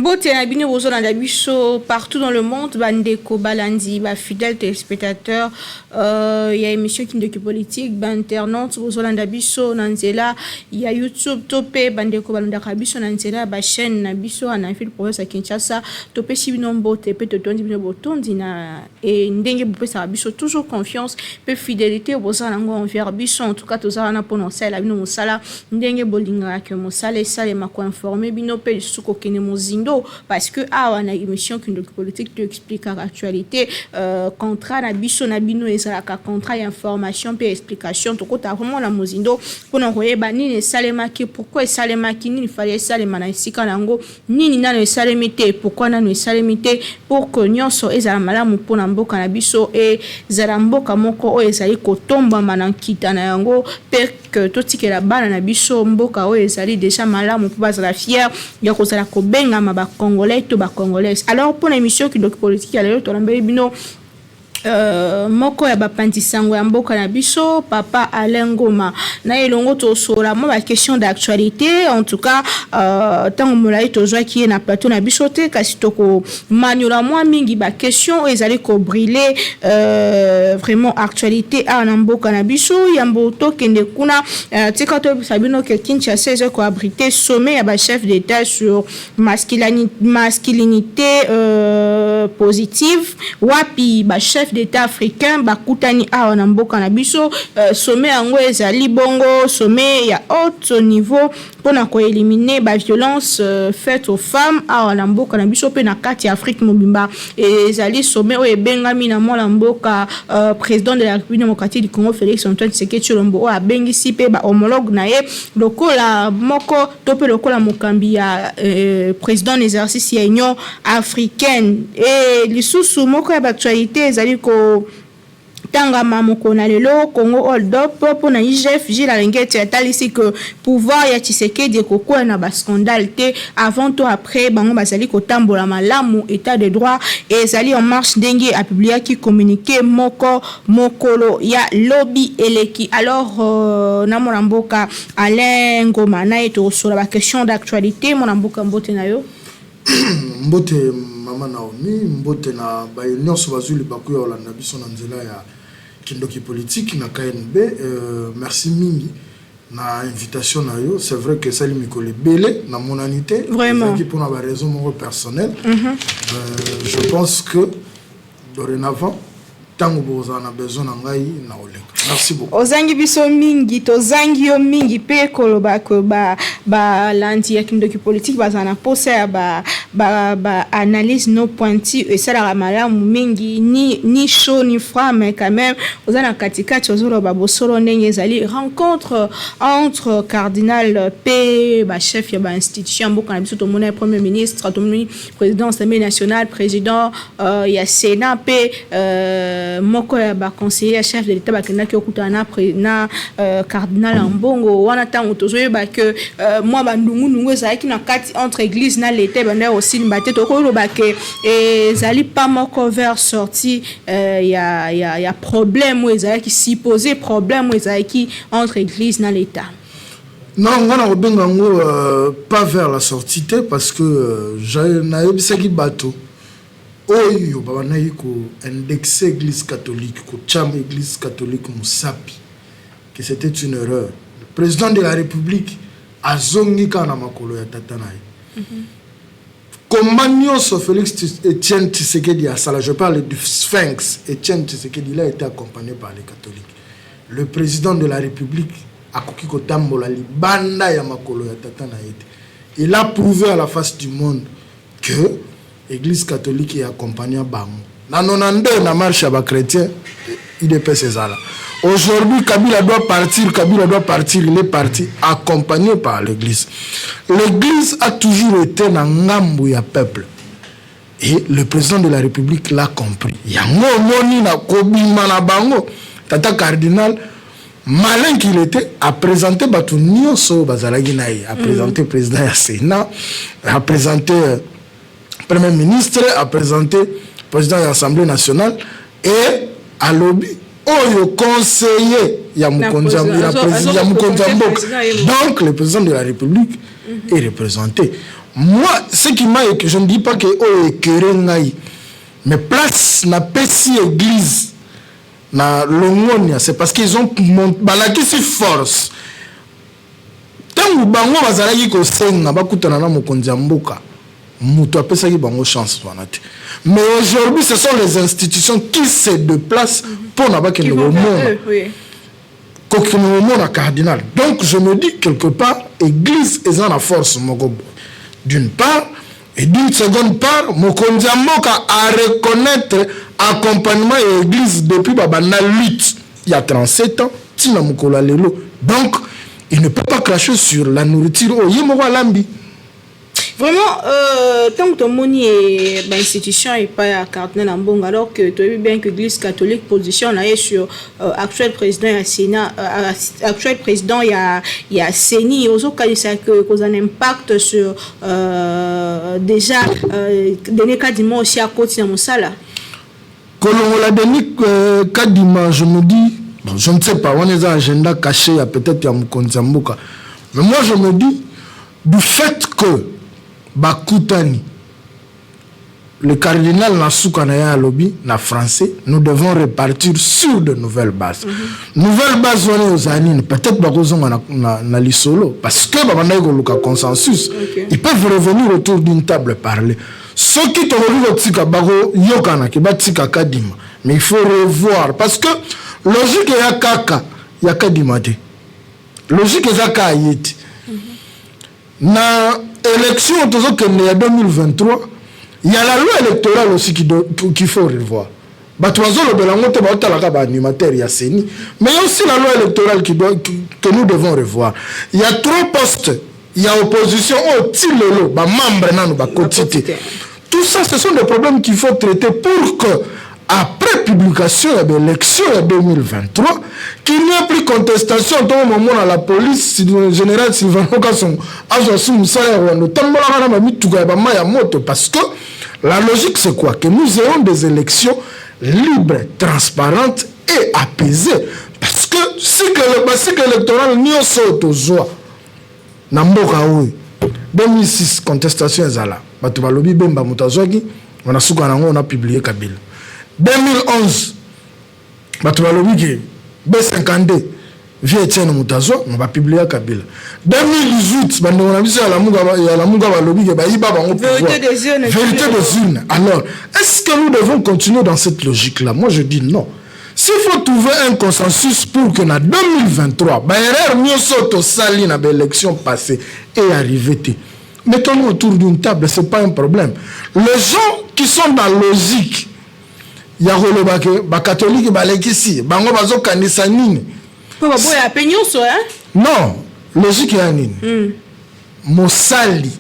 Mbote na bino bozolanda biso partout dans le monde, bandeko balandi, ba fidèles téléspectateurs, il y a émission Kindoki politique, ba internautes bozolanda biso na nzela, il y a YouTube topé bandeko balanda biso na nzela, ba chaîne na biso na fil province à Kinshasa, topé si bino mbote pe to tondi bino botondi na et ndenge bopé sa biso toujours confiance, pe fidélité bozala ngo envers biso, en tout cas tozala na pour ça la bino mosala ndenge bolinga que mosala sale ma ko informer bino pe suko kene mozindo parce que on a émission Kindoki politique tu explique l'actualité contrat na biso na bino ezalaka contrat information pe explication to kota vraiment na mozindo pona koyeba nini salemaki pourquoi salemaki nini fallait salema na isika nango nini nano salemite pourquoi nano salemite pour que nyonso ezala malamu pona mboka na biso e zala mboka moko o ezali kotomba manankita na yango pe que totikela bana na biso mboka o ezali déjà malamu pour bazala fier ya kozala kobenga ma congolais to ba congolais. Alors pour l'émission Kindoki politique ya lelo to lambeli bino moko ya bapandisango ya mboka na biso papa Alain Ngoma na elongo to sola mo ba question d'actualité en tout cas tango molai to zwa ki na plateau na biso te kasi to ko maniola mo mingi ba question ezali ko briller vraiment actualité a na mboka na biso ya mboto kende kuna tika to sabino ke Kinshasa ezali ko abriter sommet ya ba chef d'état sur masculinité positive wapi ba chef d'État africain bakutani awa na mboka na biso sommet yango ezali bongo sommet ya haut niveau pona ko éliminer ba violence faite aux femmes awa na mboka na biso pe na kati Afrique mobimba ezali sommet o ebengami na mola mboka président de la République démocratique du Congo Félix Antoine Tshisekedi Tshilombo o abengisi pe ba homologue na ye lokola moko to pe lokola mokambi ya président d'exercice ya Union africaine et lisusu moko ya actualité ezali ko tanga mamoko na lelo Congo hold up pour na IGF Gilles Alengete atalisi que pouvoir ya Tshisekedi kokwa na ba scandale te avant to après bango bazali ko tambola malamu état de droit et ezali en marche ndenge a publié qui communiqué moko mokolo ya lobby eleki. Alors na mona mboka Alain Ngoma na eto sur la question d'actualité mona mboka mbote na yo mbote mama Naomi mbote na ba nyonso bazuli bakuya olanda biso na nzela ya Kindoki politique na KNB merci mingi na invitation na yo. C'est vrai que ça limiko le belé na monanité vraiment pour na raison mon personnel. Je pense que dorénavant tango bozana besoin na ngai na olenga. Merci beaucoup. Ozangi biso mingi tozangi yo mingi pe koloba ko ba landi ya Kindoki politique bazana posa ba analyse no pointu et ça la malamu mingi ni chaud ni froid mais quand même ozana katika tozolo ba bosolo ndenge ezali rencontre entre cardinal P ba chef ya ba institution mboka na biso to mona premier ministre to moni président assemblée nationale président ya sénat P moko ya ba conseiller chef de l'état ba kenaki okutana na cardinal Mbongo wana tango tozoye ba que moi ba ndungu ezalaki na kati entre église na l'état banda aussi mbate to ko loba que ezali pas moko vers sorti ya problème ou ezalaki supposé problème ou ezalaki entre église na l'état. Non, on a obengango pas vers la sortie parce que j'ai naebisaki bateau oyo baba nayi ko indexer église catholique ko cham église catholique musapi que c'était une erreur. Le président de la République a zongi kana makolo ya tata nayi comment so Félix Etienne Tshisekedi a sala, je parle du Sphinx Etienne Tshisekedi, il a été accompagné par les catholiques. Le président de la République a koki ko tambola libanda ya makolo ya tata nayi. Il a prouvé à la face du monde que Église catholique est accompagnée par na 92 na marche à chrétien il est César. Aujourd'hui Kabila doit partir, il est parti accompagné par l'église. L'église a toujours été na ngambu ya peuple et le président de la République l'a compris. Yango moni na kobima na bango tata cardinal malin qu'il était a présenté batu nyonso bazalaki naye a présenté président ya Sénat a présenté Premier ministre a présenté président de l'Assemblée nationale et à lobby oyo conseiller ya Mukonza Mboka. Donc le président de la République est représenté. moi, ce qui m'a écœuré, je ne dis pas que oh écœuré ngai, mais place na pesi église na longonia, c'est parce qu'ils ont balaki si force. Tangu bango bazalaki ko senga bakutana na mokonzi ya mboka. Mutu apesaki bango chance wana te. Mais aujourd'hui, ce sont les institutions qui se déplacent pour n'avoir que le monde. Cardinal. Donc je me dis quelque part, église est en la force d'une part, et d'une seconde part, mokonzi ya mboka à reconnaître accompagnement et église depuis babana lutte il y a 37 ans, tina mukola lelo. Donc il ne peut pas cracher sur la nourriture au yemoko lambi. Vraiment, tant que ton moni est institution et pas à Cardinal Ambong, alors que tu as vu bien que l'Église catholique positionne sur actuel président et Sénat, actuel président il y a Séni, aux autres cas ça cause un impact sur déjà dernier cas dimanche aussi à côté de Moussala. Quand on l'a dernier cas dimanche, je me dis, bon, je ne sais pas, on est un agenda caché, peut-être à Moukonzamboka, mais moi je me dis du fait que Bakutani, le cardinal Nasukanaya lobby, na français, nous devons repartir sur de nouvelles bases. Nouvelles bases, on est aux années, peut-être na lisolo, parce que le consensus, ils peuvent revenir autour d'une table parler. Ceux qui te reviennent yokana, qui batika kadima, mais il faut revoir, parce que logique ya kaka, ya kadima te. Logique ya kaka yeti. Na élection en 2023, il y a la loi électorale aussi qu'il faut revoir. Mais il y a aussi la loi électorale que nous devons revoir. Il y a 3 postes. Il y a opposition, tout ça, ce sont des problèmes qu'il faut traiter pour que, après publication de l'élection en 2023, qu'il n'y ait plus contestation au moment où la police, le général Sylvain Okasson, parce que la logique c'est quoi? Que nous ayons des élections libres, transparentes et apaisées. Parce que si le cycle électoral n'y a pas de Namboka 2006, contestation est là. On a publié Kabila. 2011, B52, vieux Etienne Moutazo, on va publier Kabila. 2018, vérité des urnes. Alors, est-ce que nous devons continuer dans cette logique-là? Moi, je dis non. S'il faut trouver un consensus pour que en 2023, l'élection passée est arrivée, mettons-nous autour d'une table, ce n'est pas un problème. Les gens qui sont dans la logique, il y a des catholiques qui sont dans la logique. Non, logique est nini. Mosali,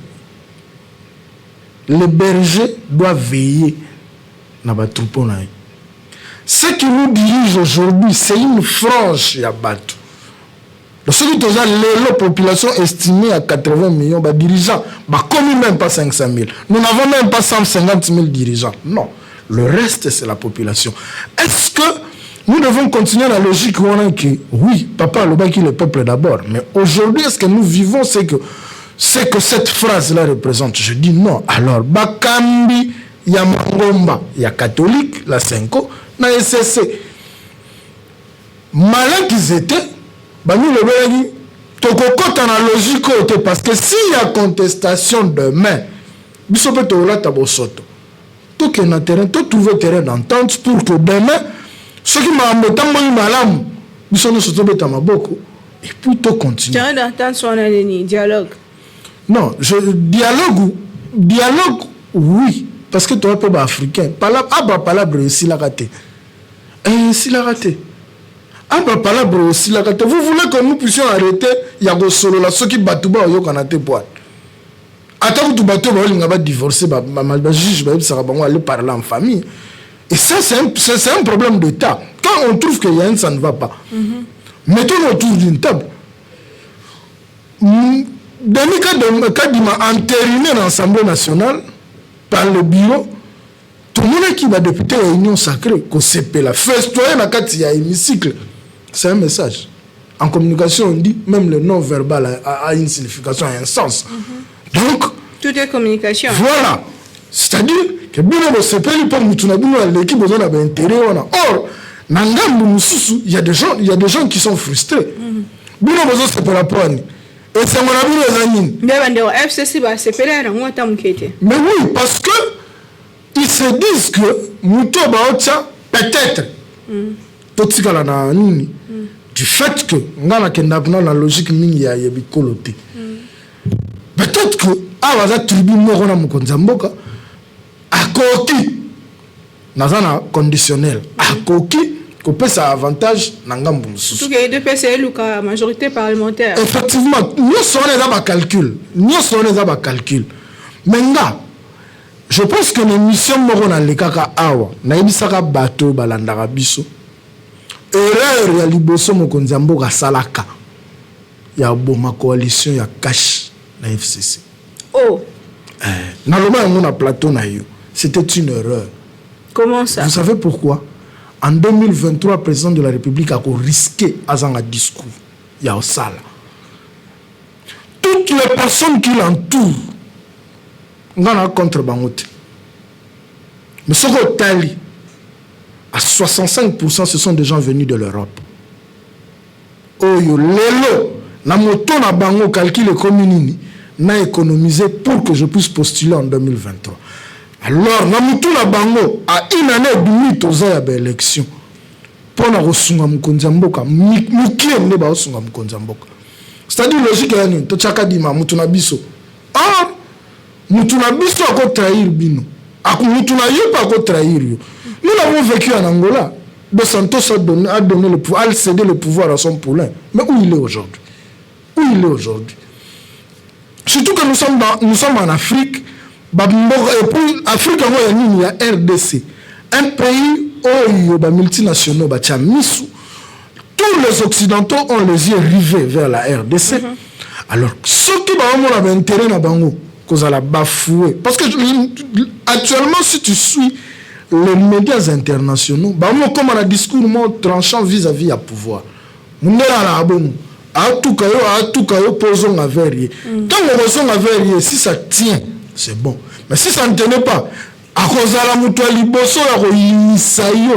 le berger doit veiller dans les troupeaux. Ce qui nous dirige aujourd'hui, c'est une frange ya bateau. Lorsque nous avons la population estimée à 80 millions de dirigeants, comme même pas 500 000. Nous n'avons même pas 150 000 dirigeants. Non. Le reste, c'est la population. Est-ce que nous devons continuer la logique où on a que, oui, papa, le baki, le peuple d'abord. Mais aujourd'hui, est-ce que nous vivons ce que cette phrase-là représente? Je dis non. Alors, Bakambi, Yamangomba, il y a catholique, la Senko, na SSC. Malin qu'ils étaient, nous le voyons, Tokokota na logique, parce que s'il y a contestation demain, Bisope Tola Tabosoto. Tout que na terrain, tout trouver terrain d'entente pour que demain, ceux qui m'ont embêté, ils sont beaucoup. Et puis tout continue. Terrain d'entente, soit un dialogue. Non, dialogue, oui. Parce que tu es un peu africain. Palabre aussi la raté. Si la raté. Palabre aussi la raté. Vous voulez que nous puissions arrêter Yago Solo, là, ceux qui battent au Yokanate boîte. Attends que tu bateau va divorcer, le juge va aller parler en famille. Et ça, c'est un problème d'État. Quand on trouve que ça ne va pas, mettons-nous autour d'une table. Dans le cas de entériné dans l'Assemblée nationale, par le bureau, tout le monde qui va député à l'Union sacrée, que c'est la festoyer dans le hémicycle. C'est un message. En communication, on dit même le non-verbal a une signification, a un sens. Donc, Tout est communication. Voilà. C'est-à-dire que bino bo sepeli pour mutuna bino l'équipe besoin d'avoir intérêt. Or, nangambu mususu, il y a des gens qui sont frustrés. Bino besoin sepela poani. Et c'est mon ami les amis. Mais oui, parce que ils se disent que Mouto Baotia, peut-être, du fait que, dans la logique, peut-être que, à la tribu Morona Mukonzamboka, à Koki, Nazana conditionnel, à Koki, qu'on peut ça avantage Nangambu. Surtout qu'il y a deux PCL ou la majorité parlementaire. Effectivement, nous sommes les calcul. Nous sommes les calcul. Maintenant, je pense que l'émission Morona Lekaka Awa, Naibisaka Bato Balandara Biso, erreur ya liboso Mokonzambo ga Salaka. Ya Boma coalition ya cash na FCC. Oh. Normalement, on a plateau na yo. C'était une erreur. Comment ça? Vous savez pourquoi? En 2023, le président de la République a risqué à un discours. Il y a au sala. Toutes les personnes qui l'entourent, on a contre Bangote. Mais ce qu'on à 65%, ce sont des gens venus de l'Europe. Oh yo, lelo, na moto na bango calcul communini, n'a économisé pour que je puisse postuler en 2023. Alors, Namutu la bango, à une année et demie, toza ya élection. Pour na rosunga mkonzamboka, mukie ne ba rosunga mkonzamboka. C'est-à-dire logique yani, to chaka di ma mutu na biso. Ah, mutu na biso ako trahir bino. Ako mutu na yo pa ako trahir yo. Nous l'avons vécu en Angola. Dos Santos a donné le pouvoir, a cédé le pouvoir à son poulain. Mais où il est aujourd'hui? Où il est aujourd'hui? Surtout que nous sommes en Afrique. Et pour l'Afrique, il y a RDC. Un pays où il y a multinationaux, tous les Occidentaux ont les yeux rivés vers la RDC. Alors, ceux qui ont intérêt à Bango, qu'ils ont bafoué. Parce que actuellement, si tu suis les médias internationaux, Bango comme un discours tranchant vis-à-vis à pouvoir. À tout cas, posons la verrier. Quand on posons la verrier, si ça tient, c'est bon. Mais si ça ne tenait pas, à cause de la mutuelle liboso,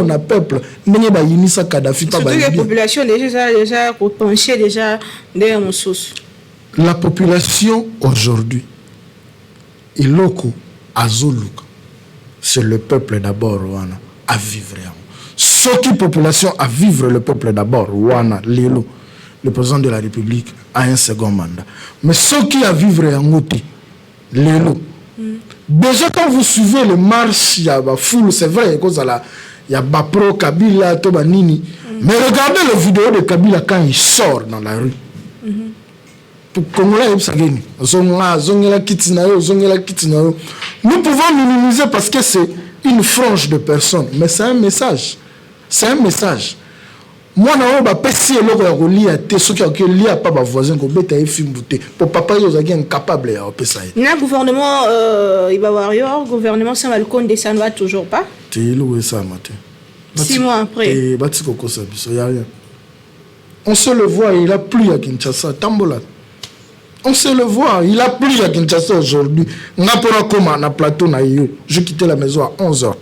on a peuple, Kadhafi, surtout que la population déjà penchée déjà derrière mon source. La population aujourd'hui, Iloko, Azoluka, c'est le peuple d'abord, Rwanda, à vivre. Ce qui population à vivre le peuple d'abord, Rwanda, Lelo, le président de la République, a un second mandat. Mais ceux qui à vivre en Ngoti, Lelo. Déjà, quand vous suivez les marches, il y a la foule, c'est vrai, il y a Bapro, Kabila, Tobanini. Mais regardez les vidéos de Kabila quand il sort dans la rue. Nous pouvons minimiser parce que c'est une frange de personnes. Mais c'est un message. C'est un message. Moi, je suis pas voisin pour papa est incapable le gouvernement il va avoir le gouvernement ça va le compte ça ne va toujours pas. 6 mois après. On se le voit, il a plu à Kinshasa, Tambola. On se le voit, il a plu à Kinshasa aujourd'hui. Je quittais la maison à 11h30.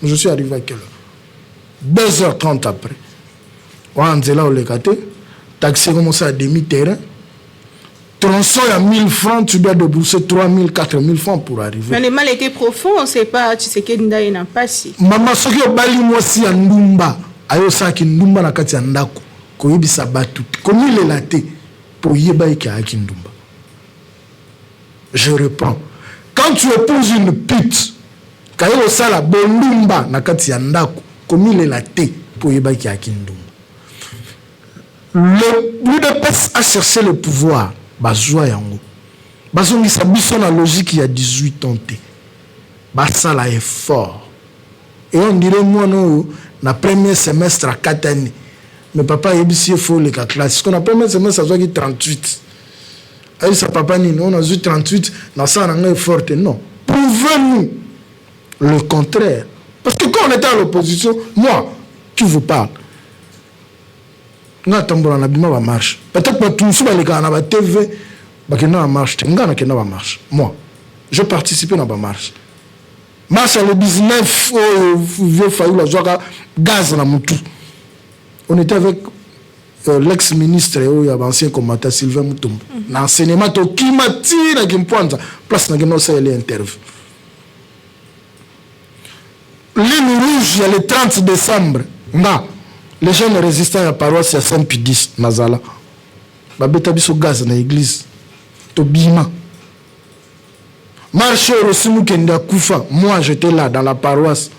Je suis arrivé à quelle heure? 2h30 après. Taxi commence à demi-terrain. Tronçon à 1000 francs, tu dois débourser 3000, 4000 francs pour arriver. Mais le mal était profond, on ne sait pas, tu sais qu'il n'a pas si. Maman, ce qui est bali moi si à Ndumba, ayo sa ki Ndumba na kati ya ndako, ko yebisa batu, comme il est laté pour yeba ki a ki Ndumba. Je reprends. Quand tu épouses une pute, kayo sa la Ndumba na kati ya ndako, comme il est laté pour yeba ki a ki Ndumba. L'UDPS a cherché le pouvoir. Bazoua yango. Bazongi sa biso na logique il y a 18 ans. Basala est fort. Et on dirait moi non na premier semestre à 4 années. Mais papa yebisi faut les classe. Qu'on a premier semestre ça soit 38. Aïe sa papa ni on a eu 38 na ça na forte non. Prouvez-nous le contraire. Parce que quand on était à l'opposition, moi qui vous parle nga tambola na bima ba marche peut-être pas tout ça les gars na ba TV ba kena marche nga na kena ba marche moi je participais dans la marche. Marche le 19, vieux failli la joie gaz dans mon tout. On était avec l'ex-ministre et l'ancien combattant Sylvain Moutoum. Dans l'enseignement, qui m'a tiré qui me pointe, place dans le interview. Ligne rouge, il y a le 30 décembre. Les jeunes résistants à la paroisse à Saint-Pidis, Nazala. Babeta biso gaz dans l'église. Tobima. Marche au Rosimu Kenda Koufa. Moi, j'étais là dans la paroisse.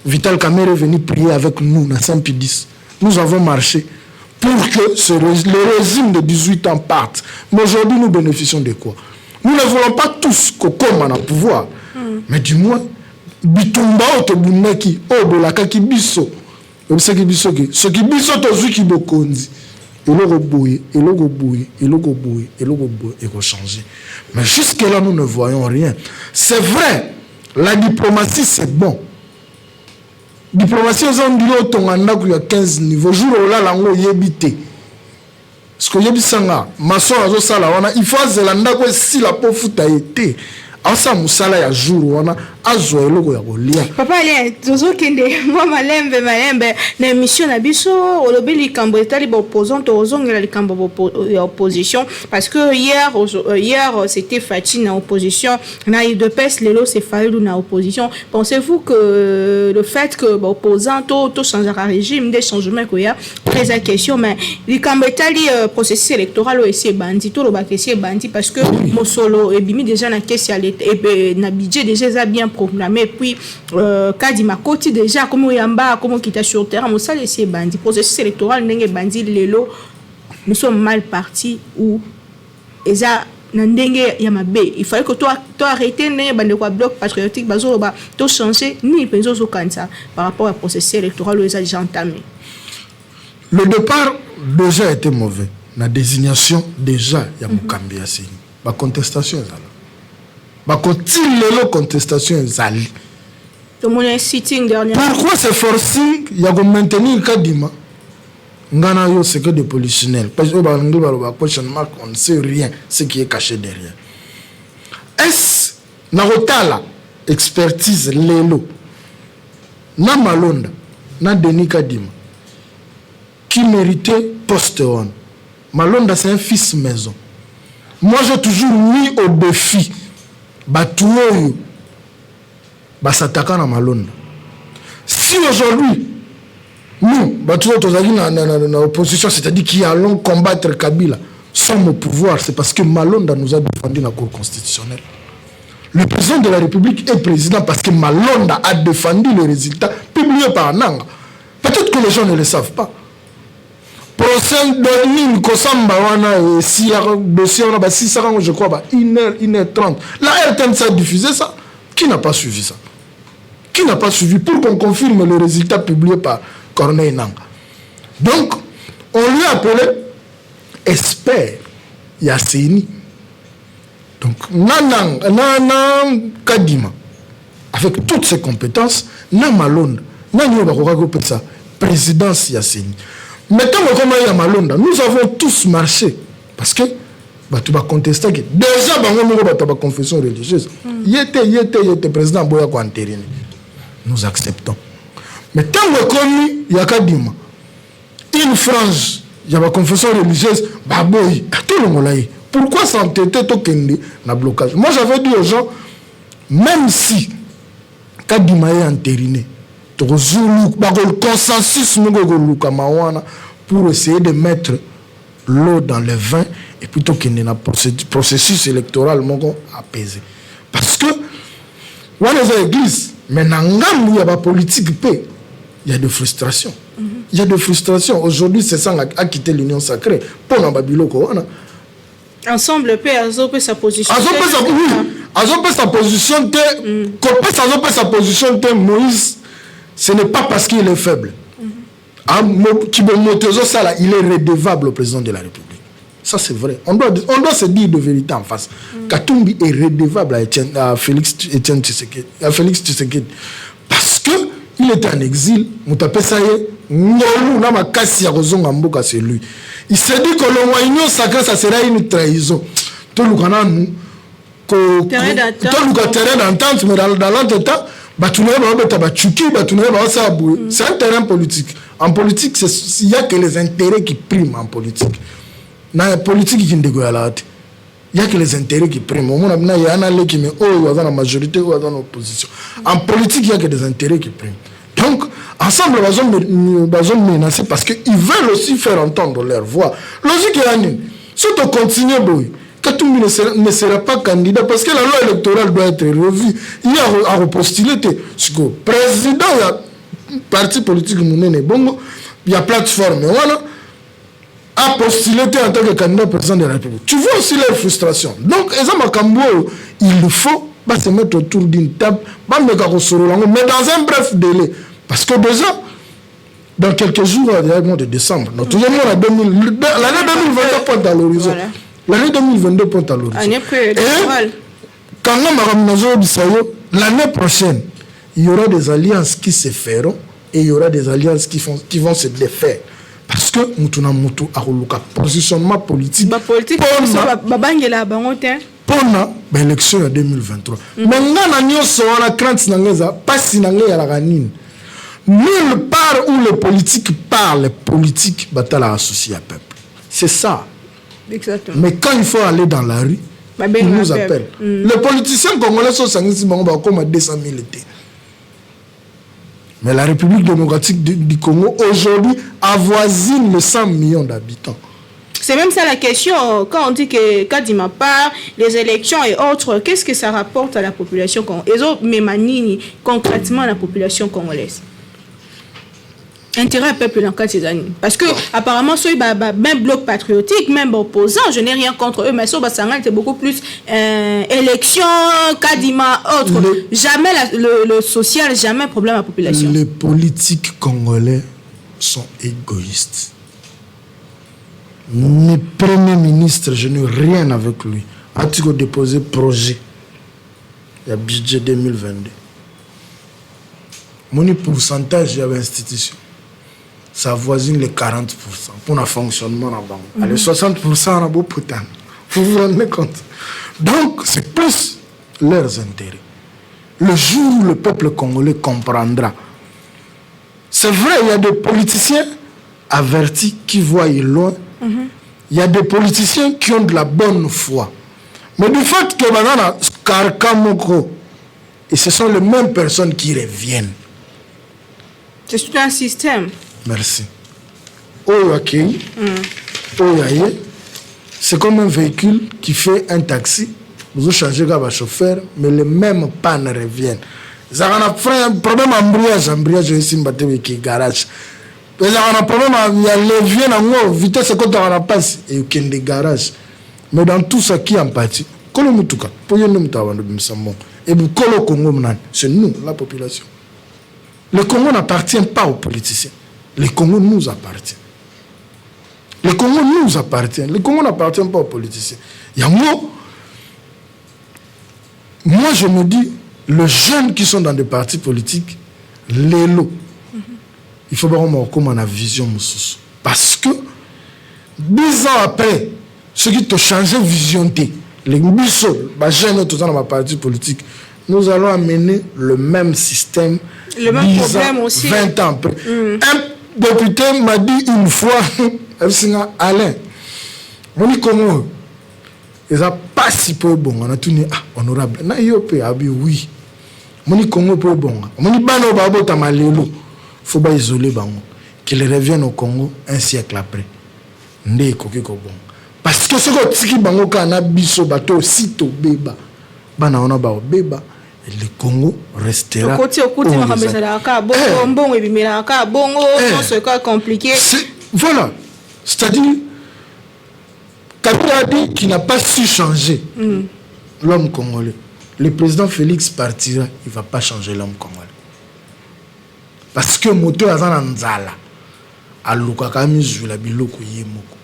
Vital Kamer est venu prier avec nous dans Saint-Pidis. Nous avons marché pour que le régime de 18 ans parte. Mais aujourd'hui, nous bénéficions de quoi? Nous ne voulons pas tous qu'on commande au pouvoir. Mais du moins, Bitumba Otobunaki, Obolaka Kibiso. Ce qui biso tozu ki bokonzi. Et changer. Mais jusque-là, nous ne voyons rien. C'est vrai, la diplomatie, c'est bon. Diplomatie, il y a 15 niveaux. Jour où là, il y a habité. Ce que il faut que si la pauvre a été. Asa musala ya jour wana azwa eloko ya kolia papa ali tozo kende moi malembe na émission na biso olobi likambo etali ba opposant tozongela likambo ya opposition parce que hier c'était Fati na opposition na UDPS lelo c'est Fayulu na opposition. Pensez-vous que le fait que ba opposant to changer régime des changements ko ya très à question mais likambo etali processus électoral o essayer bandi to lo ba essayer bandi parce que mosolo ebimi déjà na caisse ya et na budget déjà bien programmé puis Kadima Koti déjà comme yamba comme qui était sur terrain mo ça laisser bandi processus électoral ndenge bandi lelo nous sommes mal partis ou eza na ndenge ya mabe il fallait que toi arrêter ndenge bande quoi bloc patriotique bazo ba to changer ni penzo zo kansa par rapport au processus électoral eza déjà entamé. Le départ déjà était mauvais. La désignation déjà ya Mukambi asini ba contestation ezala la contestation ezali. Sitting dernièrement. Pourquoi ce forcing il y a maintenir Kadima ngana yo c'est que des polichinelles parce que on ne sait rien ce qui est caché derrière. Est-ce na rotala expertise lelo na Malonda na Denis Kadima qui méritait poste one. Malonda c'est un fils maison. Moi j'ai toujours mis au défi Batuoyo Basataka na Malonda. Si aujourd'hui nous Batuoyo tozali na opposition, c'est-à-dire qui allons combattre Kabila, sommes au pouvoir, c'est parce que Malonda nous a défendu la Cour constitutionnelle. Le président de la République est président parce que Malonda a défendu les résultats publiés par Nanga. Peut-être que les gens ne le savent pas. Procès de Nîmes, Kosamba, si dossier, on a 6 ans, je crois, 1h30. La RTNC a diffusé ça. Qui n'a pas suivi ça? Qui n'a pas suivi pour qu'on confirme le résultat publié par Corneille Nanga? Donc, on lui a appelé expert Yassini. Donc, Nana Kadima, avec toutes ses compétences, Namalonde, ça, présidence Yassini. Maintenant, comment il y a Malonda, nous avons tous marché parce que tu vas contester que déjà dans la confession religieuse, il était président Boya Kwanterine. Nous acceptons. Mais tant que il y a Kadima, une frange, il y a la confession religieuse, baboy, tout le monde. Pourquoi s'entêter au Kende na blocage? Moi j'avais dit aux gens, même si Kadima est entériné, le consensus pour essayer de mettre l'eau dans le vin et plutôt qu'il y ait un processus électoral apaisé. Parce que, on est l'église, mais dans la politique, il y a de frustration. Il y a de frustration. Aujourd'hui, c'est ça qui a quitté l'Union sacrée. Pour la Babylone, ensemble, peut sa position. Sa position, Moïse. Ce n'est pas parce qu'il est faible. Il est redevable au président de la République. Ça, c'est vrai. On doit se dire de vérité en face. Katumbi est redevable à Félix Tshisekedi. Parce qu'il était en exil. C'est lui. Il s'est dit que l'union sacrée, ça sera une trahison. terrain d'entente, mais dans l'entente, c'est un terrain politique. En politique, il n'y a que les intérêts qui priment en politique. Dans la politique, il n'y a que les intérêts qui priment. Il y a la majorité ou dans l'opposition. En politique, il n'y a que des intérêts qui priment. Donc, ensemble, ils sont menacés parce qu'ils veulent aussi faire entendre leur voix. Logique est si on continue, Katoumbi ne sera pas candidat parce que la loi électorale doit être revue. Il y a à repostuler. Le président, il y a parti politique, il y a plateforme. Voilà. A postulé en tant que candidat président de la République. Tu vois aussi leur frustration. Donc, il faut se mettre autour d'une table, mais dans un bref délai. Parce que déjà, dans quelques jours, il y a le mois de décembre. Donc, toujours l'année 2022 pointe à l'horizon. Voilà. L'année 2022 pointe à l'horizon. Et quand l'année prochaine, il y aura des alliances qui se feront et il y aura des alliances qui vont se défaire. Parce que nous avons un positionnement politique. Pour l'élection en 2023. Mais nous avons la crainte pas nulle part où les politiques parlent, les politiques battent associés à peuple. C'est ça. Exactement. Mais quand il faut aller dans la rue, ils nous appellent. Les politiciens congolais sont comme 200 000 étés. Mais la République démocratique du Congo, aujourd'hui, avoisine les 100 millions d'habitants. C'est même ça la question. Quand on dit que Kadima part, les élections et autres, qu'est-ce que ça rapporte à la population congolaise? Et concrètement à la population congolaise. Intérêt au peuple dans ces années. Parce que, apparemment, même bloc patriotique, même opposant, je n'ai rien contre eux, mais c'est beaucoup plus élection, Kadima, autre. Jamais le social, jamais problème à la population. Les politiques congolais sont égoïstes. Le premier ministre, je n'ai rien avec lui. A-t-il déposé projet? Il y a budget 2022. Mon pourcentage de l'institution, ça avoisine les 40% pour le fonctionnement de la banque. Les 60% on a beau putain. Vous vous rendez compte? Donc, c'est plus leurs intérêts. Le jour où le peuple congolais comprendra. C'est vrai, il y a des politiciens avertis qui voient loin. Il y a des politiciens qui ont de la bonne foi. Mais du fait que maintenant, Karkamoko, et ce sont les mêmes personnes qui reviennent. C'est tout un système. Merci. C'est comme un véhicule qui fait un taxi. Vous changez le chauffeur, mais les mêmes pannes reviennent. Ça a un problème embrayage ici, qui est garage. Il y a un problème, il y a levier dans la vitesse quand on a passé et il y a des garages. Mais dans tout ce qui est en partie, c'est nous, la population. Le Congo n'appartient pas aux politiciens. Le Congo nous appartient. Le Congo nous appartient. Le Congo n'appartient pas aux politiciens. Il y a moi, je me dis, les jeunes qui sont dans des partis politiques, les lots, il faut voir comment on a vision. Parce que 10 ans après, ceux qui ont changé de vision, les jeunes dans ma parti politique, nous allons amener le même système. Le même problème aussi. 20 ans après. Un député m'a dit une fois, Alain, on dit comment ils n'ont pas si peu bon. On a tout dit, honorable. Na yope abi oui. On dit Congo peu bon. On dit bano babo tamalelo. Faut pas isoler bango. Qu'il revienne au Congo un siècle après. Ndé koki ko bon. Parce que ce que tiki bango kana biso bato sito beba. Bana ona ba beba. Et le Congo restera. Voilà. C'est-à-dire, Kabila a dit qu'il n'a pas su changer l'homme congolais. Le président Félix partira, il ne va pas changer l'homme congolais. Parce que moto azana nzala aluka kamizula biloko yemoko.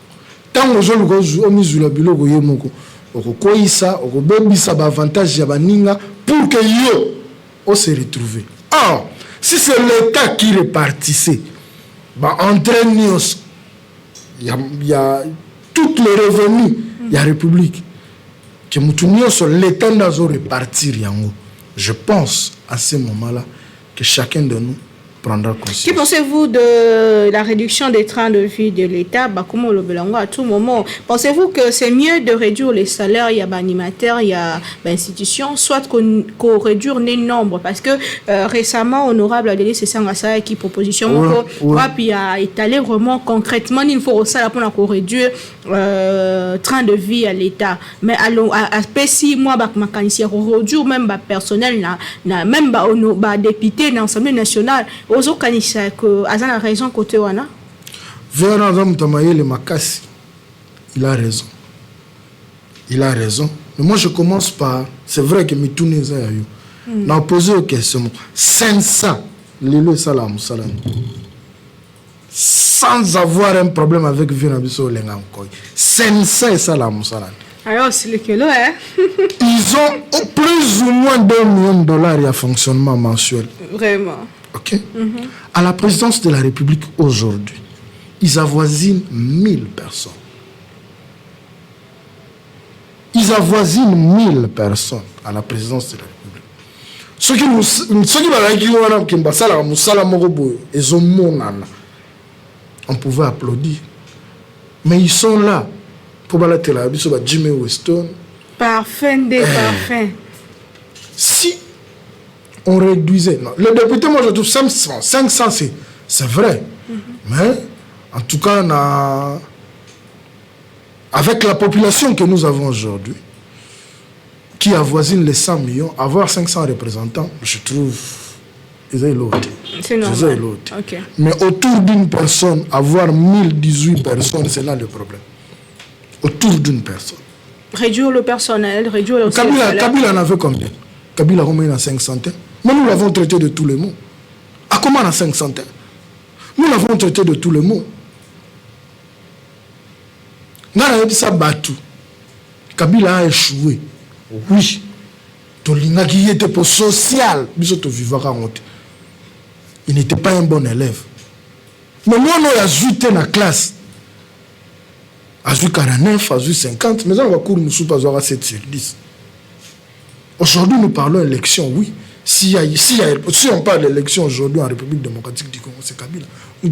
Tant que je mizula biloko yemoko, okokoisa, okobebisa ba avantage ya baninga pour que yo on se retrouve. Or, si c'est l'État qui répartissait, bah entraîne il y a toutes les revenus, il y a République. que nous sur l'état d'azo repartir yango. Je pense à ce moment-là que chacun de nous prendra conscience. Que pensez-vous de la réduction des trains de vie de l'État? Comment le belango à tout moment? Pensez-vous que c'est mieux de réduire les salaires? Il y a animateurs, il y a institutions, soit qu'on réduire les nombres, parce que récemment, honorable Adélie Sessangasa qui proposition puis a étalé vraiment concrètement il faut ça pour réduire train de vie à l'État. Mais allons à si moi réduire même personnel même député dans l'Assemblée nationale. Ozo kanisa que azana raison côté wana. Vera Zamtamaye le Makassi. Il a raison. Il a raison. Mais moi je commence par c'est vrai que Mitoune za yo. Na poser une question. 500 lelo salam salam. Sans avoir un problème avec Vera Biso lenga encore. 500 salam salam. Alors c'est le kilo hein. Ils ont plus ou moins $2 millions à fonctionnement mensuel. Vraiment. Ok. À la présidence de la République aujourd'hui, ils avoisinent 1000 personnes. Ils avoisinent 1000 personnes à la présidence de la République. Ceux qui on pouvait applaudir. Mais ils sont là. Pour la télévision, Jimmy Weston. Parfait des parfums. Si on réduisait. Non. Le député, moi je trouve 500 c'est vrai. Mais en tout cas, avec la population que nous avons aujourd'hui, qui avoisine les 100 millions, avoir 500 représentants, je trouve, c'est normal. Okay. Mais autour d'une personne, avoir 1018 personnes, c'est là le problème. Autour d'une personne. Réduire le personnel, réduire le Kabila en avait combien? Kabila a combien? 500. Mais nous l'avons traité de tous les mots. À comment on a 500? Nous l'avons traité de tous les mots. Nous avons dit ça Batou. Kabila a échoué. Oui. Tolinga qui était pour social. Il n'était pas un bon élève. Mais moi, nous avons ajouté dans la classe. Azu 49, Azu 50, mais on va courir nous pas avoir 7 sur 10. Aujourd'hui, nous parlons d'élection, oui. Si on parle d'élection aujourd'hui en République démocratique du Congo, c'est Kabila. On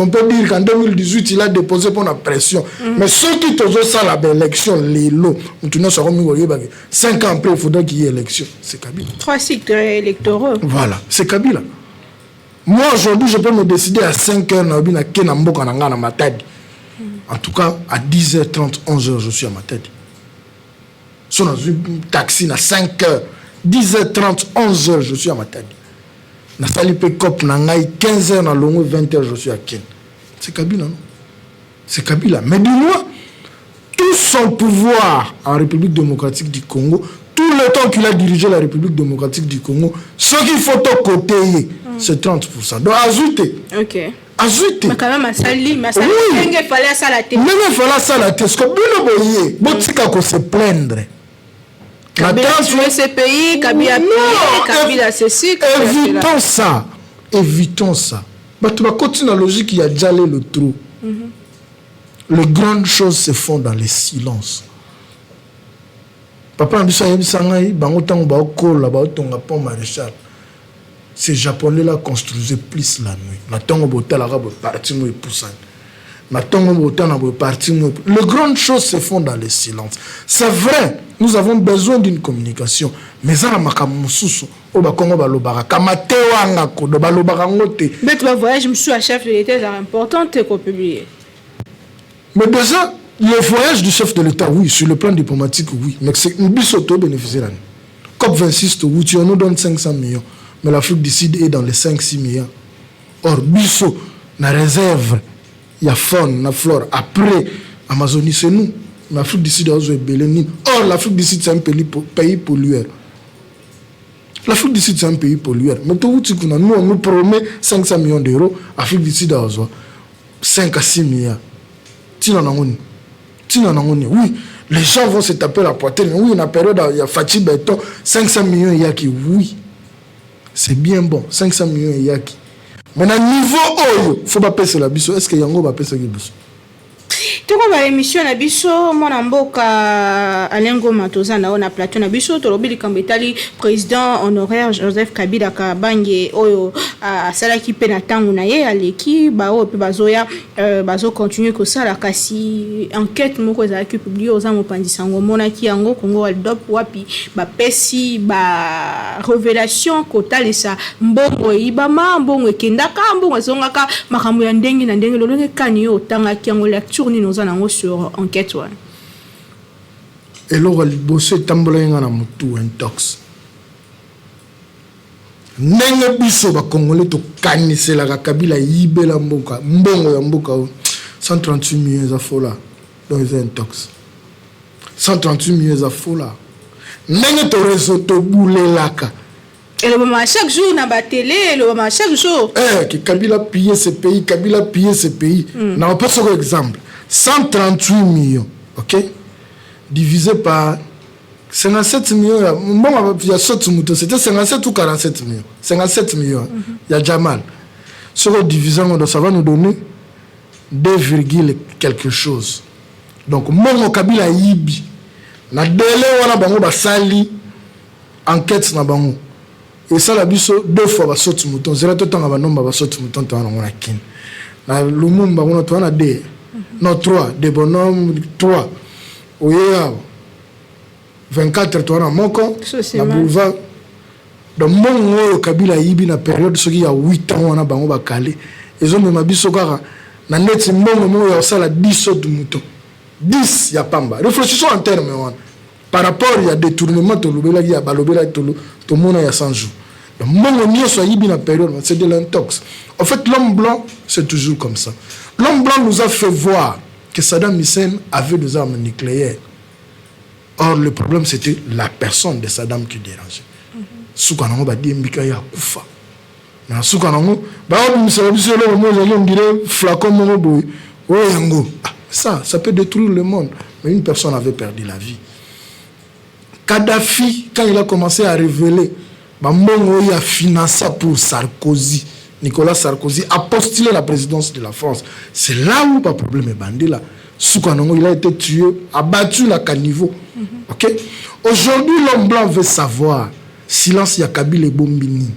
peut dire qu'en 2018, il a déposé pour la pression. Mais ceux qui ont ça, l'élection, les lots, nous serons 5 ans après, il faudra qu'il y ait élection. C'est Kabila. 3 cycles électoraux. Voilà, c'est Kabila. Moi, aujourd'hui, je peux me décider à 5h, en tout cas, à 10h30, 11h, je suis à Matadi. Si on a un taxi à 5h, 10h30, 11h, je suis à Matadi. Na salipe cop na 15h, na longo 20h, je suis à Ken. C'est Kabila, non? C'est Kabila. Mais dis-moi, tout son pouvoir en République démocratique du Congo, tout le temps qu'il a dirigé la République démocratique du Congo, ce qu'il faut au côté, c'est 30%. Donc, ajouter. Ok. Ajouter. Mais quand même, il fallait ça la tête. Même il fallait ça la tête. Parce que bon, se plaindre. Kabila tuer ce pays, Kabila payer, Kabila ceci. Évitons ça. Évitons ça. Mais tu vas continuer la logique, il y a déjà le trou. Les grandes choses se font dans les silences. Papa, ces Japonais-là construisaient plus la nuit. Les grandes choses se font dans les silences. C'est vrai, nous avons besoin d'une communication. Mais ça, voyage, je suis à chef de l'État, c'est important de publier. Mais déjà, le voyage du chef de l'État, oui, sur le plan diplomatique, oui. Mais c'est une bisoto bénéficiaire. COP26, oui, tu nous donnes 500 millions. Mais l'Afrique du Sud est dans les 5-6 millions. Or, biso, na réserve, il y a faune, la flore. Après, Amazonie, c'est nous. L'Afrique du Sud a besoin de. Or, l'Afrique du Sud, c'est un pays pollueur. L'Afrique du Sud, c'est un pays pollueur. Mais tout ce nous, on nous promet 500 millions d'euros. L'Afrique du Sud a besoin 5 à 6 milliards. Oui, les gens vont se taper la poitrine. Oui, une période, il y a Fatih Béton, 500 millions, il y a qui. Oui, c'est bien bon, 500 millions, il y a qui. Mais à niveau haut, il ne faut pas passer la biso. Est-ce que Yango va passer la biso? Toko ba émission na biso mwana mboka Alengo Matoza na on a plateau na biso to lobili kambetali président honoraire Joseph Kabila Kabange oyo sala ki pe na tangu na ye aleki ba o pe bazoya bazo continuer ko sala kasi enquête moko za ki publié aux amopandisa ngomona ki yango Congo Aldop wapi ba pesi ba révélation ko talisa mbongo ibama mbongo ekendaka mbongo zongaka makambo ya ndenge na ndenge lolenge kani yo tanga ki yango lecture ni nos anango sur enquête ouais. Et là il bosse tambola nga na mutu intox ndenge biso ba congolais to kanisela ka Kabila yibela mboka mbongo ya mboka 138 millions za fola donc c'est intox 138 millions za fola ndenge to réseau to boulelaka. Et le moment chaque jour na ba télé, le moment chaque jour. Que Kabila piller ce pays, Kabila piller ce pays. Non, pas sur exemple. 138 millions, ok? Divisé par 57 millions. Bon, il y a 7 moutons. C'était 57 ou 47 millions. 57 millions. Il y a Jamal. Sur le division, ça va nous donner 2, quelque chose. Donc, mon Kabila yibi. Na délai, on a bango basali enquête na bango. Et ça, la biso, 2 fois, va sauter mouton. C'est là tout le temps, va sauter mouton, tu vas en avoir kin. La lumumba, on a 2. Non, 3. Des bonhommes, 3. Oui, 24, tu vas en moko. La boulevard. Donc, mon Kabila Yibi, na période, ce qui y a 8 ans, on a bango bakale. Ils ont même biso kara. Na net, mon, il y a ça, la 10 sautes de mouton. 10, il y a pamba. Réfléchissons en termes, par rapport, il y a détournement, il y a balobela, tout le monde il y a 100 jours. C'est de l'intox. En fait, l'homme blanc, c'est toujours comme ça. L'homme blanc nous a fait voir que Saddam Hussein avait des armes nucléaires. Or, le problème, c'était la personne de Saddam qui dérangeait. Soukanango va dire Mikaya Koufa. Soukanango, on dirait flacon Monoboy. Ça peut détruire le monde. Mais une personne avait perdu la vie. Kadhafi, quand il a commencé à révéler, il a financé pour Sarkozy, Nicolas Sarkozy, a postulé la présidence de la France. C'est là où le problème est bandé là. Soukanongo, il a été tué, abattu à caniveau. Ok? Aujourd'hui, l'homme blanc veut savoir, silence y a Kabila et Bombini.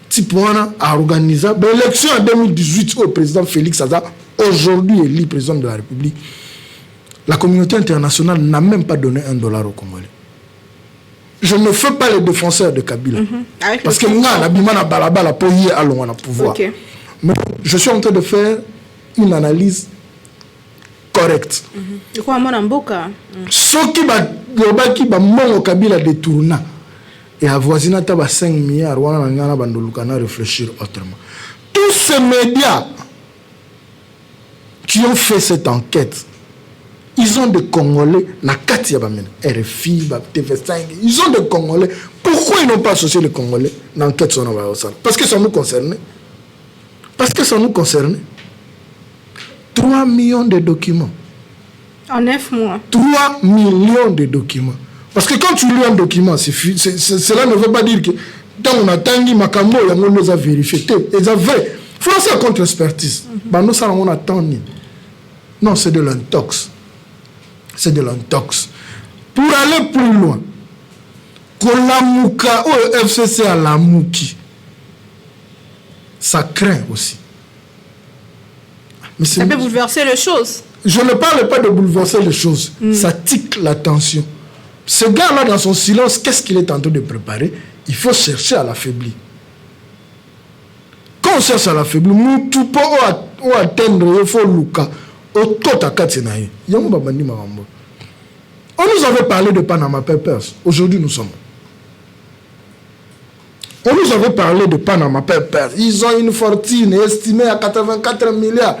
Tipouana a organisé l'élection en 2018 au président Félix Aza, aujourd'hui élu président de la République. La communauté internationale n'a même pas donné $1 au Congolais. Je ne fais pas les défenseurs de Kabila. Parce que moi, la balabala pour y aller au pouvoir. Mais je suis en train de faire une analyse correcte. Ce qui va mon Kabila détourna et avoisina taba 5 milliards, on a réfléchir autrement. Tous ces médias qui ont fait cette enquête, ils ont des Congolais, RFI, TV5, ils ont des Congolais. Pourquoi ils n'ont pas associé les Congolais dans l'enquête sur Parce que ça nous concerne. Parce que ça nous concerne. 3 millions de documents. En 9 mois. 3 millions de documents. Parce que quand tu lis un document, cela ne veut pas dire que quand on a tangi Makambo, on nous a vérifié. C'est vrai. Il faut faire contre-expertise. Nous, ça, on attend. Non, c'est de l'intox. C'est de l'intox. Pour aller plus loin, Kolamuka ou FCC à la Mouki, ça craint aussi. Mais ça peut bouleverser les choses. Je ne parle pas de bouleverser les choses. Ça tique l'attention. Ce gars-là, dans son silence, qu'est-ce qu'il est en train de préparer? Il faut chercher à l'affaiblir. Quand on cherche à l'affaiblir, nous tout pas atteindre, il faut Luka. On nous avait parlé de Panama Papers. Aujourd'hui, nous sommes. On nous avait parlé de Panama Papers. Ils ont une fortune estimée à 84 milliards.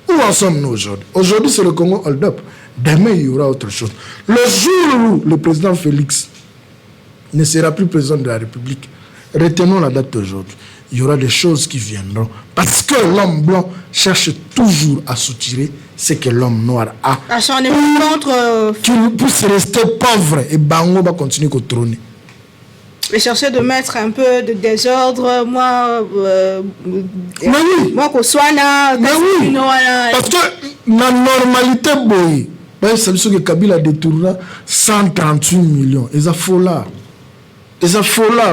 Où en sommes-nous aujourd'hui? Aujourd'hui, c'est le Congo Hold Up. Demain, il y aura autre chose. Le jour où le président Félix ne sera plus président de la République, retenons la date d'aujourd'hui. Il y aura des choses qui viendront. Parce que l'homme blanc cherche toujours à soutirer ce que l'homme noir a. Qu'il puisse rester pauvre et Bango va continuer à trôner. Et chercher de mettre un peu de désordre, mais oui. Moi, qu'on soit là, mais oui. Parce que la normalité boy ça veut dire que Kabila détourna 138 millions et ça faut là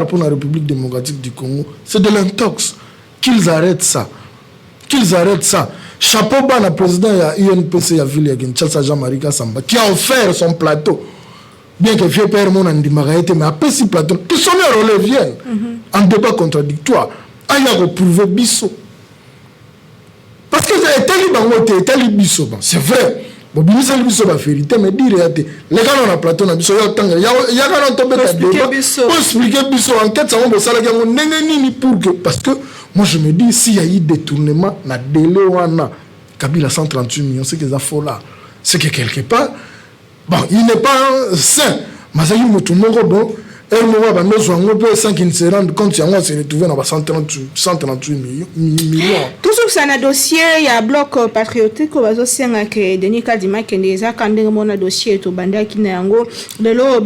pour la République démocratique du Congo. C'est de l'intox. Qu'ils arrêtent ça. Chapeau bas le président de l'UNPC à Ville Kinshasa, Jean-Marie Kassamba, qui a offert son plateau. Bien que vieux père mon andimagaïté, mais après ce plateau, que son relève vienne en débat contradictoire. Il y a reprouvé Bisso. Parce que c'est un Bisso. C'est vrai. Bon, Bisso c'est la vérité, mais dire les gars on a plateau na Bisso, il y a quand on peut expliquer Bisso enquête, ça va ça pour que parce que moi je me dis s'il y a eu détournement na délai wana Kabila 138 millions, c'est que ça faut là. C'est que quelque part bon, il n'est pas sain. Mais il y a un bon. Et moi, sans qu'il ne se rende compte, il s'est retrouvé dans 138 millions. Tout ça, c'est un dossier, il y a un bloc patriotique, il y a un Denis Kadima qui est un dossier, de l'eau,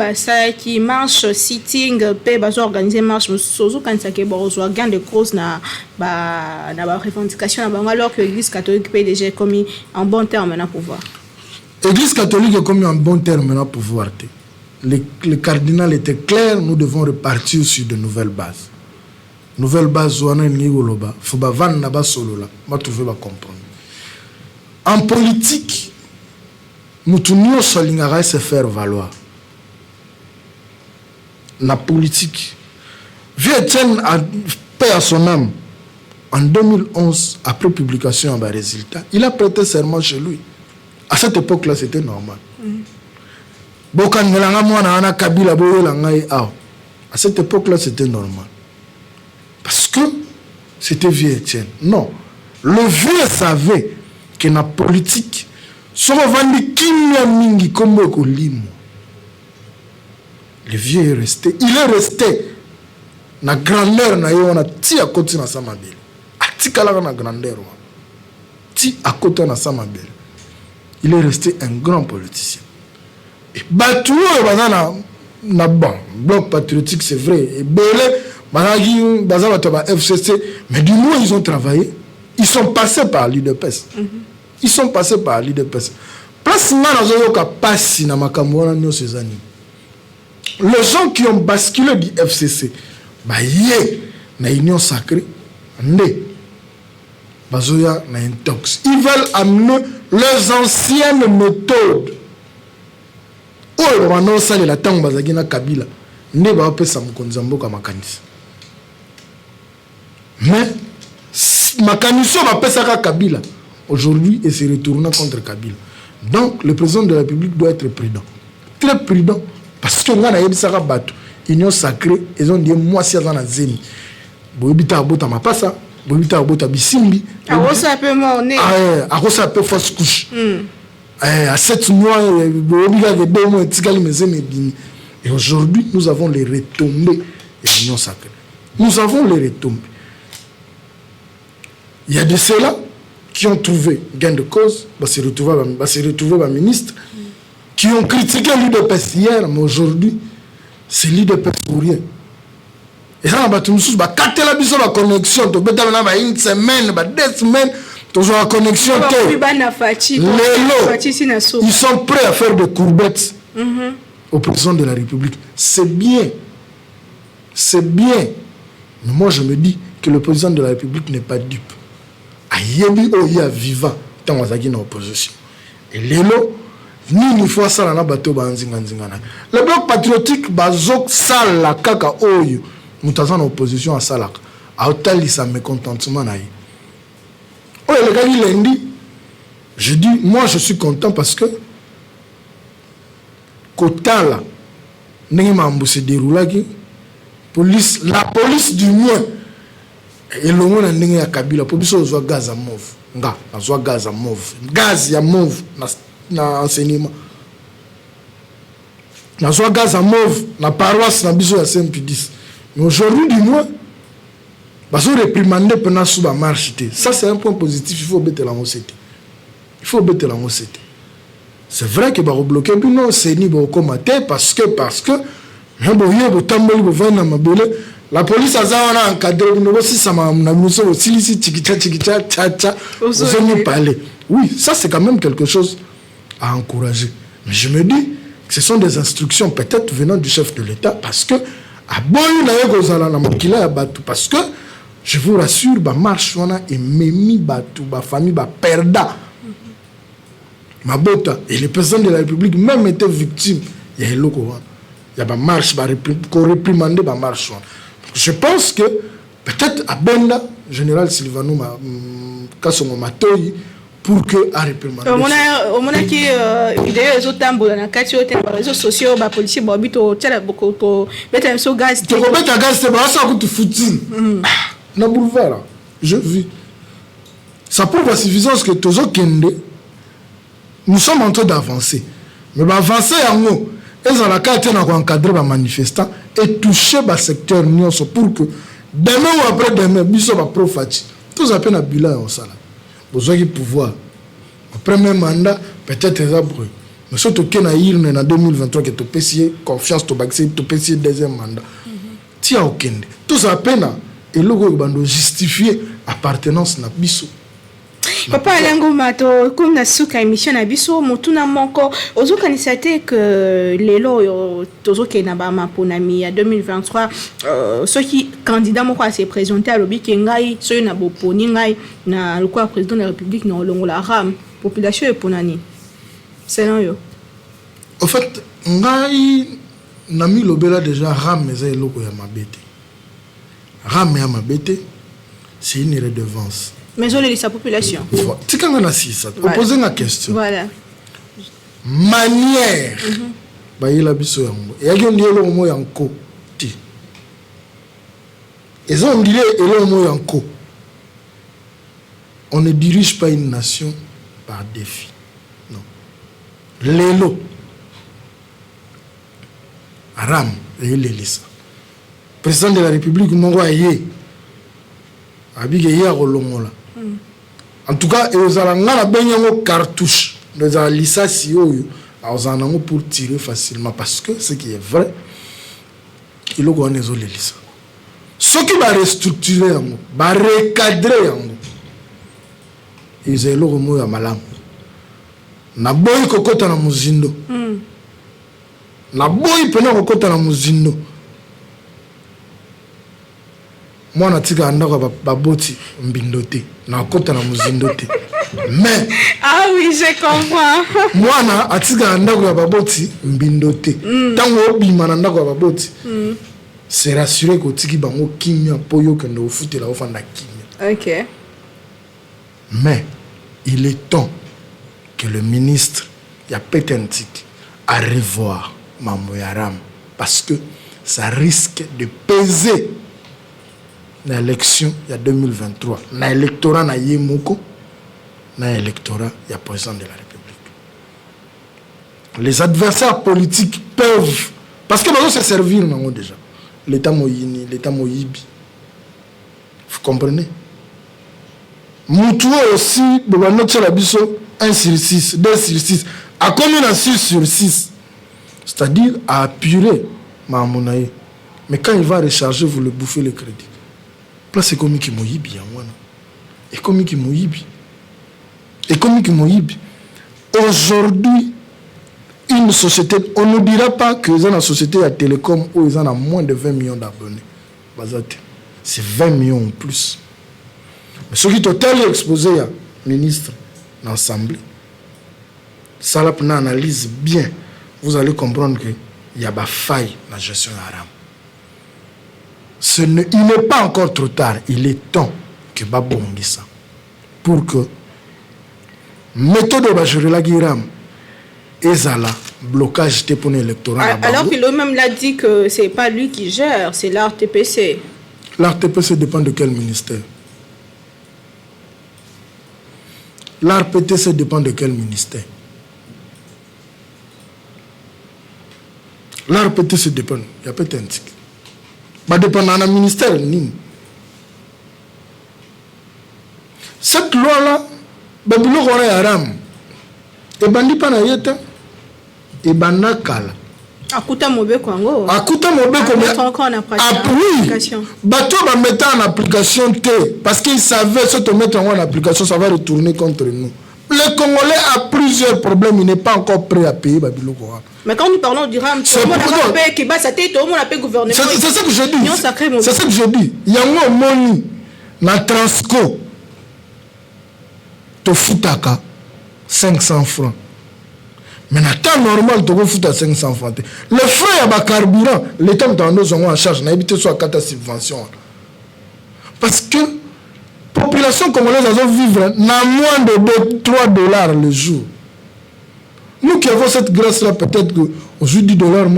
qui marche, sitting, paix, organiser marche, surtout quand ça a gain de cause dans la revendication, alors que l'Église catholique peut déjà commis en bon terme dans le pouvoir. L'Église catholique a commis en bon terme dans le pouvoir. Le cardinal était clair, nous devons repartir sur de nouvelles bases. Nouvelles bases, il faut trouver un compromis. En politique, nous tournons sur l'ingara se faire valoir. La politique. Vieux Etienne a paix à son âme. En 2011, après publication d'un résultat, il a prêté serment chez lui. À cette époque-là, c'était normal. À cette époque-là, c'était normal. Parce que c'était vieux Etienne. Non. Le vieux savait que la politique, le vieux est resté. Il est resté. La grandeur, on a ti à côté de sa mabelle. La grandeur. Ti à côté de sa mabelle. Il est resté un grand politicien. Et Batou, na bon, bloc patriotique, c'est vrai. Et Belé, FCC, mais du moins ils ont travaillé. Ils sont passés par l'IDPS. Ils sont passés par l'IDPS. Place les gens qui ont basculé du FCC, na union sacrée, bazoya na intox. Ils veulent amener leurs anciennes méthodes. Oh, on a salé la tangue bazagina Kabila. Ne va pas samukonzambo comme makanisi. Mais makanisi va pas ça Kabila. Aujourd'hui, et se retourne contre Kabila. Donc, le président de la République doit être prudent. Très prudent. Parce que on a eu ça bateau. Union sacrée, ils ont dit moi si ça na zeni. Boibita abota mapasa, boibita abota bisimbi. Arosa peu morné. Ah, arosa peu fausse couche. À 7 mois, et aujourd'hui, nous avons les retombées de l'Union sacrée. Nous avons les retombées. Il y a de ceux-là qui ont trouvé gain de cause, se retrouver ministre, qui ont critiqué l'UDPS hier, mais aujourd'hui, c'est l'UDPS pour rien. Et ça, on a tout la connexion, une semaine, 2 semaines. La connexion ils sont prêts à faire des courbettes au président de la République. C'est bien. C'est bien. Mais moi, je me dis que le président de la République n'est pas dupe. Ayebi Oya vivant tant en opposition. Et l'élo, ni fois ça na bateau banzinganzingana. Le bloc patriotique bazok sala kaka oyo. Mutazan en opposition à salak. A otali sa mécontentement na. Oh, le gars, il dit, je dis, moi je suis content parce que Kota là, n'est-ce se déroule la police du moins, et le monde a Kabila, la police a gaz à mauve, gaz à mauve, gaz à mauve, na enseignement, gaz à mauve, na paroisse, na biso à Saint-Pédis. Mais aujourd'hui du moins, parce que réprimander pendant sous la marche. Ça, c'est un point positif. Il faut bêter la mocété. Il faut bêter la mocété. C'est vrai que va bloquer, non, c'est ni commater parce que, même si vous avez La police a encadré, aussi ça m'a aussi tcha, parler. Oui, ça c'est quand même quelque chose à encourager. Mais je me dis que ce sont des instructions peut-être venant du chef de l'État parce que parce que je vous rassure, ba marche wana et memi batou ba famille ba perda. Mabota et le président de la République même était victime. Il y a eloko il y a ba marche ba réprimander ba marche. Je pense que peut-être à Benda général Silvano Kasongo Matoyi pour que à réprimander. On a qui vidéo les autres tambours dans la quartier les réseaux sociaux ba policiers ba bito tela beaucoup to mettre un gaz. Tu mettre un gaz c'est ba ça coûte footing. Na boulevard je vis. Ça prouve la suffisance que Tozo Kende nous sommes en train d'avancer. Mais avancer en haut, ils ont la carte à encadrer les manifestants et toucher le secteur pour que demain ou après demain, ils soient profati. Tout ça peine à bilan en salle. Besoin de pouvoir. Le premier mandat, peut-être les abris. Mais surtout qu'il y a une en 2023 qui est au PCA, confiance, au PCA deuxième mandat. Tu as aucun. Tout ça peine et le gouvernement justifier appartenance à Bissou. Papa Alango Mato, comme na suka émission na biso motuna moko ozokanisa te que lelo tozoke na ba maponami ya 2023 ceux qui candidat moko a se présenter à lobi kengai ceux na boponi ngai na le quoi président de la République na olongo la ram population e ponani c'est là yo en fait ngai nami lobela déjà ram mais eloko ya mabete ram ya mabete c'est une redevance. Mais on est sa population. Tu quand on a ça. Poser la question. Voilà. Manière. Bah il a biso yango. Et il y a le mot yanko. Ti. Et on dirait le mot yanko. On ne dirige pas une nation par défi. Non. Lelo. Ram et l'Élisa. Président de la République Mongo Aye. Abige ya kolongola. En tout cas, ils ont un cartouche. Ils ont lisasi oyo. Ils ont pour tirer facilement parce que ce qui est vrai, ils ont les lisa. Ce qui va restructurer, va recadrer, ils ont le mot ya malam. Na boy kokota na muzindo. Na boy pena kokota na muzindo. Moi na tika andako baboti mbindote na kota na muzindote mais ah oui je comprends moi na atika andako ya baboti mbindote tango obima na ndako ya baboti c'est rassuré ko tiki bango kimia poyo kende ofutela ofanda kimia. OK, mais il est temps que le ministre ya Petentik à revoir Mambo Yaram parce que ça risque de peser l'élection il y a 2023 na électorat na yemoko na électorat il y a président de la République. Les adversaires politiques peuvent parce que nous se servir non déjà l'état moyini l'état moyibi vous comprenez mutuo aussi de notre la biso 1 sur 6 2 sur 6 à combien à 6 sur 6 c'est-à-dire à apurer ma monaie mais quand il va recharger vous le bouffez le crédit. Place économique moyibi yangwana. Économique moyibi. Économique moyibi. Aujourd'hui, une société, on ne dira pas que dans la société à télécom où ils en ont moins de 20 millions d'abonnés. C'est 20 millions en plus. Mais ce qui est totalement exposé à ministre l'Assemblée, ça là pour analyse bien, vous allez comprendre que il y a des failles dans la gestion arabe. Il n'est pas encore trop tard. Il est temps que Babo ça pour que méthode de Bajurela Giram et Zala blocage des points électoraux. Alors qu'il même l'a dit que c'est pas lui qui gère, c'est l'RTPC. L'RTPC dépend de quel ministère? L'RPTC dépend de quel ministère? L'RPTC dépend. Il y a peut-être un tic. Bah dépendant d'un ministère ni. Cette loi-là, babilo gore haram. Et bandi pana yeta, et banakala. Akuta Mobeko Ango. Akuta Mobeko mais encore en application. Bateau va mettre en application T parce qu'ils savaient ce te mettre en application ça va retourner contre nous. Le Congolais a plusieurs problèmes, il n'est pas encore prêt à payer Babiloko. Mais quand nous parlons du RAM, c'est ça que je dis. C'est ça que je dis. Il y a un moni na Transco. To futaka 500 francs. Mais na temps normal to futa 500 francs. Le frais à carburant, l'État nous en charge, n'a évité soit cata subvention. Parce que population congolaise va vivre na moins de 3 dollars le jour. Nous qui avons cette grâce-là, peut-être que aujourd'hui 10 dollars,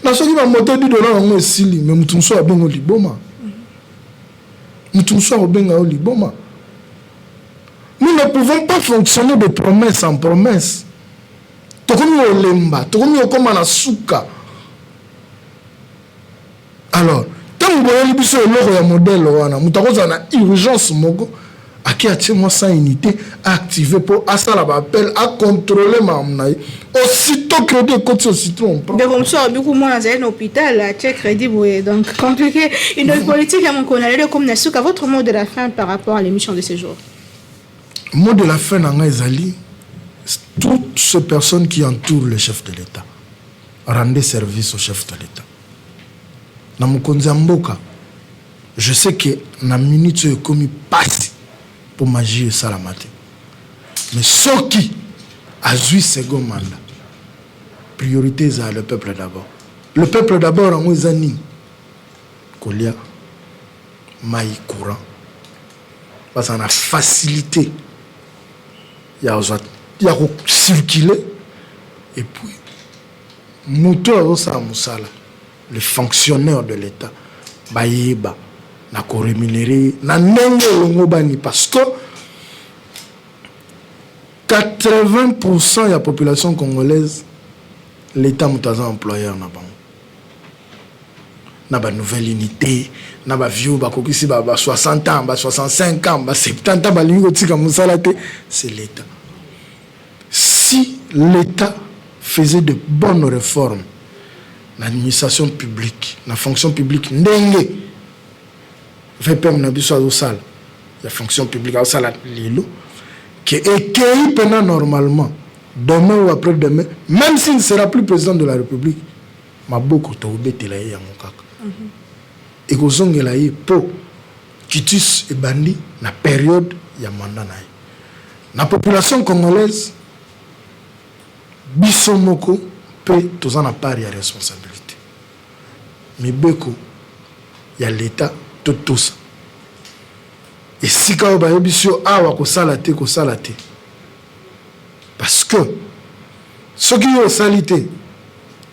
na soki va monter 10 dollars en moins sili, mais nous sommes bien au Liboma. Nous sommes bien au Liboma. Nous ne pouvons pas fonctionner de promesse en promesse. Tokomi o lemba, tokomi o koma na suka. Alors, tant que vous avez le modèle, vous avez une urgence à qui a sa unité à activer pour appel à contrôler ma monnaie. Aussitôt crédit côté aussitôt on prend. Mais comme ça, beaucoup moins dans un hôpital, check crédit, donc compliqué. Une autre politique à mon connaît comme Nasuka, votre mot de la fin par rapport à l'émission de ce jour. Mot de la fin dans Ezali, toutes ces personnes qui entourent le chef de l'État, rendez service au chef de l'État. Dans mon Konzamboka, je sais que na minute je commis passe pour magie salamate. Mais ceux qui a 8 second mandat, priorité c'est le peuple d'abord. Le peuple d'abord en Ouizani, Kolia, maï courant, parce qu'on a facilité. Il y a circuler et puis moteur ça musala le fonctionnaire de l'État bayeba na ko rémunérer na nengo bani parce que 80% de la population congolaise l'État mutaza employeur na bango na ba nouvelle unité na ba vieux ba kokisi ba 60 ans ba 65 ans ba 70 ans ba lingo tika musala te c'est l'État. Si l'État faisait de bonnes réformes l'administration publique la fonction publique ndenge VPM na biso azosala la fonction publique azosala lelo que écueilli pendant normalement demain ou après-demain même s'il ne sera plus président de la République maboko to obetela ye ya mokaka et kozongela ye po kitus ebandi na période ya mandat na ye na population congolaise biso moko pe toza na part ya responsabilité mibeko ya l'État to tous et si ka ba yebisio awa ko salate parce que ce qui est salité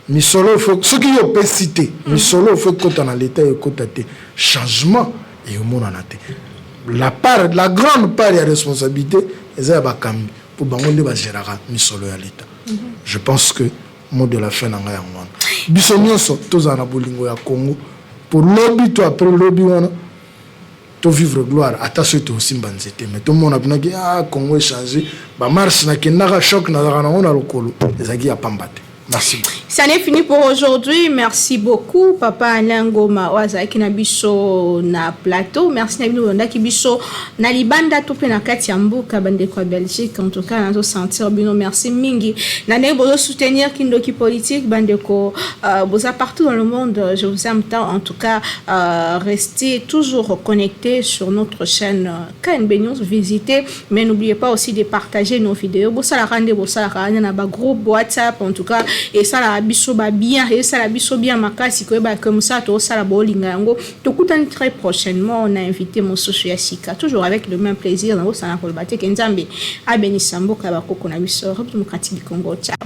misolo faut ce qui est pesité misolo faut que dans l'État et côté changement et au monde en até la grande part ya responsabilité eza ba kambi pour bangonde ba gérer misolo ya l'État. Je pense que mot de la fin n'a rien à Bissonioso, tous en abolingo ya Congo, pour lobby, toi après lobby, to vivre gloire, attaché to aussi banzete. Mais tout le monde a dit, ah, Congo est changé, bah, marche n'a qu'un choc, n'a rien à l'okolo, les agis à Pambate. Merci beaucoup. Ça n'est fini pour aujourd'hui. Merci beaucoup, Papa Alain Ngoma Wazaki Nabiso na plateau. Merci Nabino Ndaki Biso na libanda tope na kati ya mboka bande kwa Belgique. En tout cas, nazo sentir bino merci mingi. Na ne bozo soutenir Kindoki politique bande ko boza partout dans le monde. Je vous aime tant. En tout cas, restez toujours connectés sur notre chaîne KNB News. Visitez, mais n'oubliez pas aussi de partager nos vidéos. Bossa la rande, bossa la rande na ba groupe WhatsApp. En tout cas. Et ça la biso ba bien et ça la biso bien makasi ko ba comme ça to ça la bolinga yango to kutani très prochainement on a invité mon socio ya Sika toujours avec le même plaisir dans ça na kolbate kenzambe abeni sambo ka ba koko na biso République démocratique du Congo. Ciao.